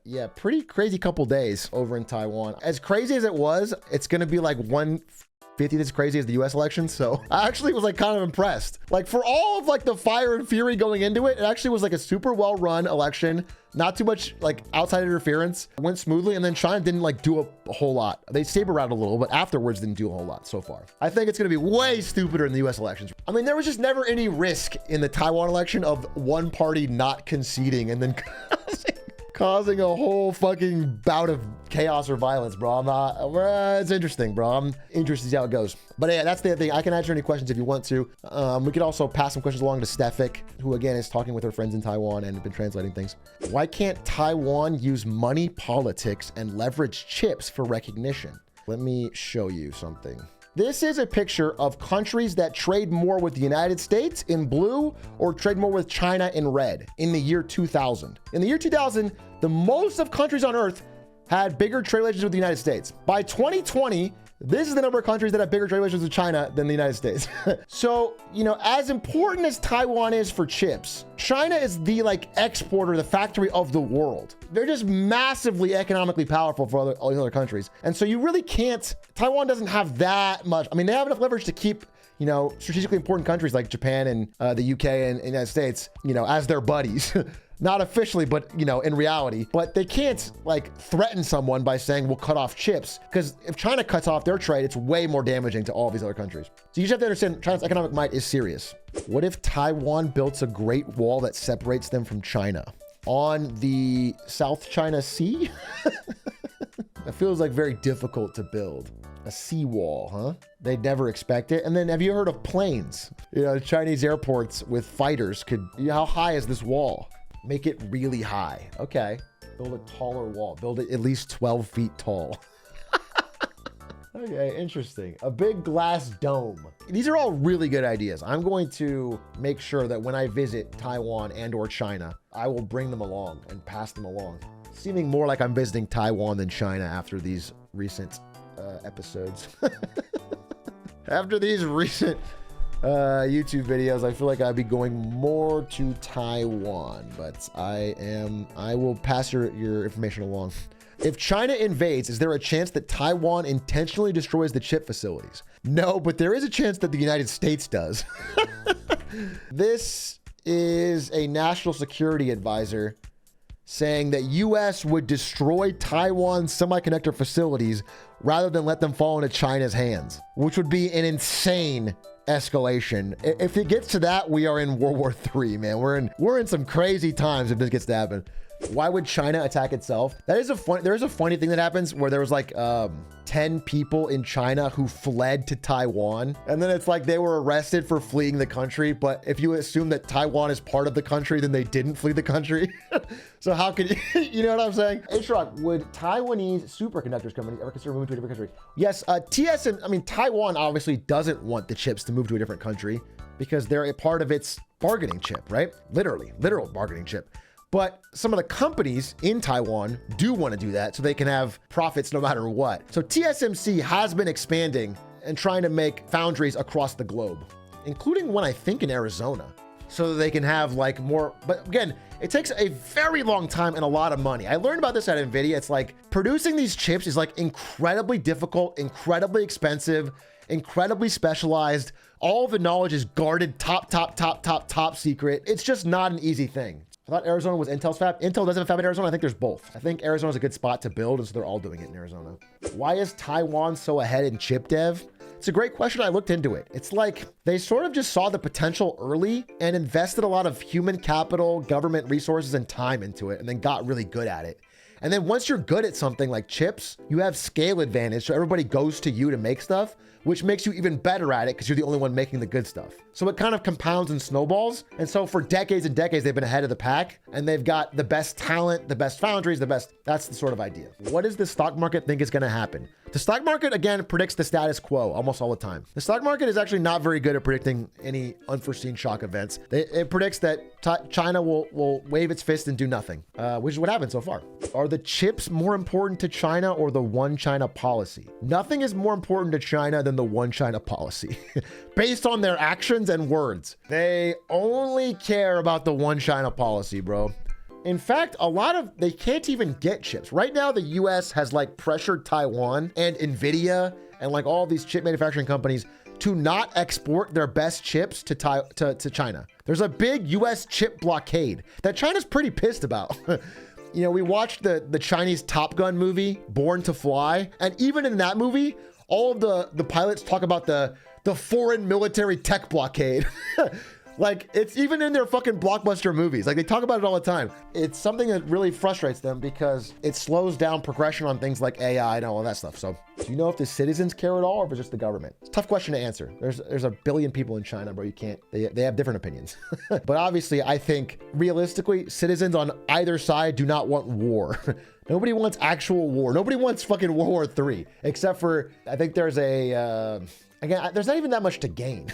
yeah, pretty crazy couple days over in Taiwan. As crazy as it was, it's going to be like 1/50 as crazy as the US election. So I actually was like kind of impressed. Like for all of like the fire and fury going into it, it actually was like a super well run election. Not too much like outside interference. It went smoothly, and then China didn't like do a whole lot. They saber around a little, but afterwards didn't do a whole lot so far. I think it's going to be way stupider in the US elections. I mean, there was just never any risk in the Taiwan election of one party not conceding and then causing a whole fucking bout of chaos or violence, bro. It's interesting, bro. I'm interested to see how it goes. But yeah, that's the thing. I can answer any questions if you want to. We could also pass some questions along to Stefik, who again is talking with her friends in Taiwan and been translating things. Why can't Taiwan use money politics and leverage chips for recognition? Let me show you something. This is a picture of countries that trade more with the United States in blue or trade more with China in red in the year 2000. In the year 2000, the most of countries on earth had bigger trade relations with the United States. By 2020, this is the number of countries that have bigger trade relations with China than the United States. So, you know, as important as Taiwan is for chips, China is the like exporter, the factory of the world. They're just massively economically powerful for all these other countries. And so you really can't, Taiwan doesn't have that much. I mean, they have enough leverage to keep, you know, strategically important countries like Japan and the UK and the United States, you know, as their buddies. Not officially, but, you know, in reality. But they can't like threaten someone by saying we'll cut off chips, because if China cuts off their trade, it's way more damaging to all of these other countries. So you just have to understand China's economic might is serious. What if Taiwan built a great wall that separates them from China on the South China Sea? That feels like very difficult to build. A seawall, huh? They'd never expect it. And then have you heard of planes? You know, Chinese airports with fighters could, you know, how high is this wall? Make it really high. Okay. Build a taller wall. Build it at least 12 feet tall. Okay, interesting. A big glass dome. These are all really good ideas. I'm going to make sure that when I visit Taiwan and or China, I will bring them along and pass them along. Seeming more like I'm visiting Taiwan than China after these recent episodes. After these recent YouTube videos, I feel like I'd be going more to Taiwan, but I will pass your information along. If China invades, is there a chance that Taiwan intentionally destroys the chip facilities? No, but there is a chance that the United States does. This is a national security advisor saying that US would destroy Taiwan's semiconductor facilities rather than let them fall into China's hands, which would be an insane escalation. If it gets to that, we are in World War III, man. We're in some crazy times if this gets to happen. Why would China attack itself? There is a funny thing that happens where there was like 10 people in China who fled to Taiwan, and then it's like they were arrested for fleeing the country. But if you assume that Taiwan is part of the country, then they didn't flee the country. So how could you, you know what I'm saying? Hey, Shrug, would Taiwanese superconductors company ever consider moving to a different country? Yes, Taiwan obviously doesn't want the chips to move to a different country because they're a part of its bargaining chip, right? Literal bargaining chip. But some of the companies in Taiwan do want to do that so they can have profits no matter what. So TSMC has been expanding and trying to make foundries across the globe, including one, I think, in Arizona, so that they can have like more. But again, it takes a very long time and a lot of money. I learned about this at NVIDIA. It's like producing these chips is like incredibly difficult, incredibly expensive, incredibly specialized. All the knowledge is guarded top secret. It's just not an easy thing. I thought Arizona was Intel's fab. Intel doesn't have a fab in Arizona. I think there's both. I think Arizona's a good spot to build, and so they're all doing it in Arizona. Why is Taiwan so ahead in chip dev? It's a great question. I looked into it. It's like they sort of just saw the potential early and invested a lot of human capital, government resources, and time into it, and then got really good at it. And then once you're good at something like chips, you have scale advantage. So everybody goes to you to make stuff, which makes you even better at it because you're the only one making the good stuff. So it kind of compounds and snowballs. And so for decades and decades, they've been ahead of the pack, and they've got the best talent, the best foundries, that's the sort of idea. What does the stock market think is going to happen? The stock market, again, predicts the status quo almost all the time. The stock market is actually not very good at predicting any unforeseen shock events. It predicts that China will wave its fist and do nothing, which is what happened so far. Are the chips more important to China or the one China policy? Nothing is more important to China than the one China policy. Based on their actions and words, they only care about the one China policy, bro. In fact, they can't even get chips. Right now, the US has like pressured Taiwan and Nvidia and like all these chip manufacturing companies to not export their best chips to China. There's a big US chip blockade that China's pretty pissed about. You know, we watched the Chinese Top Gun movie, Born to Fly, and even in that movie, all of the pilots talk about the foreign military tech blockade. Like, it's even in their fucking blockbuster movies. Like, they talk about it all the time. It's something that really frustrates them because it slows down progression on things like AI and all of that stuff. So, do you know if the citizens care at all or if it's just the government? It's a tough question to answer. There's a billion people in China, bro. You can't, they have different opinions. But obviously, I think, realistically, citizens on either side do not want war. Nobody wants actual war. Nobody wants fucking World War III, except for, I think there's again, there's not even that much to gain.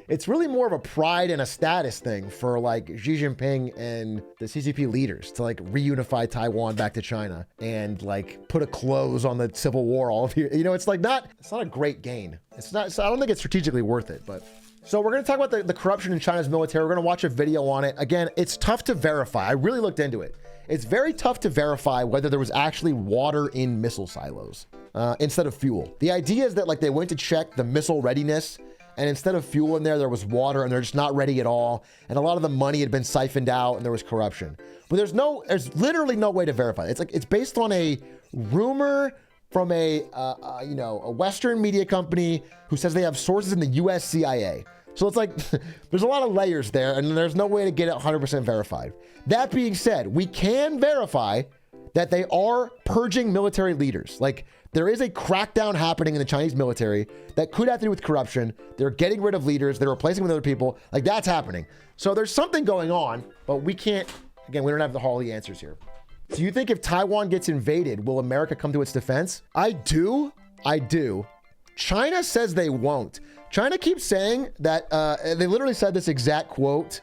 It's really more of a pride and a status thing for like Xi Jinping and the CCP leaders to like reunify Taiwan back to China and like put a close on the civil war. All of you know, it's not a great gain. It's not, so I don't think it's strategically worth it, but. So we're going to talk about the corruption in China's military. We're going to watch a video on it. Again, it's tough to verify. I really looked into it. It's very tough to verify whether there was actually water in missile silos instead of fuel. The idea is that like they went to check the missile readiness, and instead of fuel in there was water, and they're just not ready at all. And a lot of the money had been siphoned out and there was corruption. But there's literally no way to verify it. It's based on a rumor from a Western media company who says they have sources in the US CIA. So it's like, there's a lot of layers there, and there's no way to get it 100% verified. That being said, we can verify that they are purging military leaders. Like, there is a crackdown happening in the Chinese military that could have to do with corruption. They're getting rid of leaders. They're replacing them with other people. Like, that's happening. So there's something going on, but we can't, again, we don't have all the answers here. Do you think if Taiwan gets invaded, will America come to its defense? I do. China says they won't. China keeps saying that, they literally said this exact quote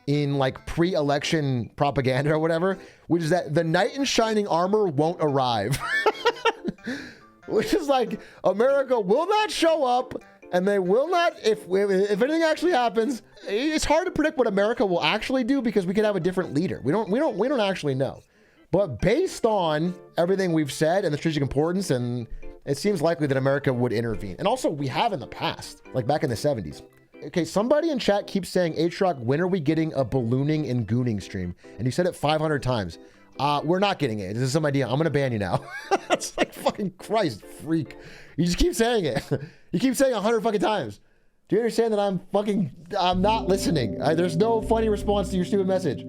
in like pre-election propaganda or whatever, which is that the knight in shining armor won't arrive. Which is like, America will not show up, and they will not, if anything actually happens, it's hard to predict what America will actually do because we could have a different leader. We don't actually know. But based on everything we've said and the strategic importance, and it seems likely that America would intervene. And also, we have in the past, like back in the 70s. Okay, somebody in chat keeps saying, H-Rock, when are we getting a ballooning and gooning stream? And you said it 500 times. We're not getting it. This is some idea. I'm going to ban you now. It's like, fucking Christ, freak. You just keep saying it. You keep saying 100 fucking times. Do you understand that I'm not listening? There's no funny response to your stupid message.